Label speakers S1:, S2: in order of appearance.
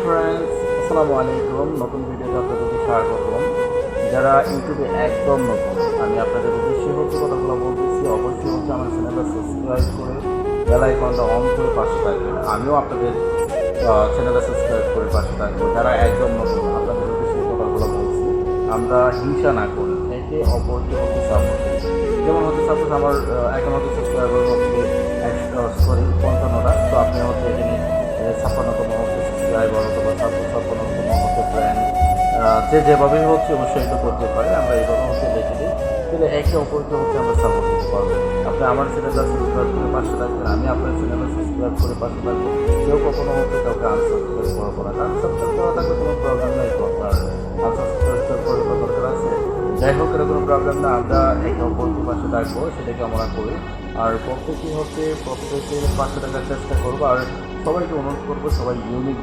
S1: Friends, আসসালামু আলাইকুম। নতুন ভিডিওতে আপনাদেরকে স্বাগতম। যারা ইউটিউবে একদম নতুন, আমি আপনাদের উদ্দেশ্যে কথাগুলো বলতেছি। অবশ্যই আমার চ্যানেলটা সাবস্ক্রাইব করে বেল আইকনটা অন করে পাশে থাকবেন। আমিও আপনাদের চ্যানেলটা সাবস্ক্রাইব করে পাশে থাকবো। যারা একদম নতুন, আপনাদের উদ্দেশ্যে কথাগুলো বলছি। আমরা হিংসা না করি, একে অপরকে সাপোর্ট করি। যেমন সাপোজ আমার এখন সাবস্ক্রাইবার হচ্ছে 55টা। তো আপনি এখানে 56তম সাবস্ক্রাইবার অথবা 56তম ফ্রেন্ড, যে যেভাবেই অবশ্যই এটা করতে পারে। আমরা এইভাবে দেখে দিই, তাহলে একে অপরকে আমরা সাপোর্ট দিতে পারবো। আপনি আমার চ্যানেলটা সাবস্ক্রাইব করে পাশে থাকবেন, আমি আপনার চ্যানেলটা সাবস্ক্রাইব করে পাশে থাকবো। কেউ কখনো কাউকে আনসাবস্ক্রাইব করবো না। আনসাবস্ক্রাইব করা থাকলে কোনো প্রবলেম নেই, তো আপনার আনসাবস্ক্রাইব করে দরকার আছে। যাই হোক, এর কোনো প্রবলেম না। আমরা একে অপরকে পাশে থাকবো, সেটাকে আমরা করি। আর প্রত্যেকের পাশে থাকার চেষ্টা করবো। আর সবাইকে অনুরোধ করবো, সবাই ইউনিক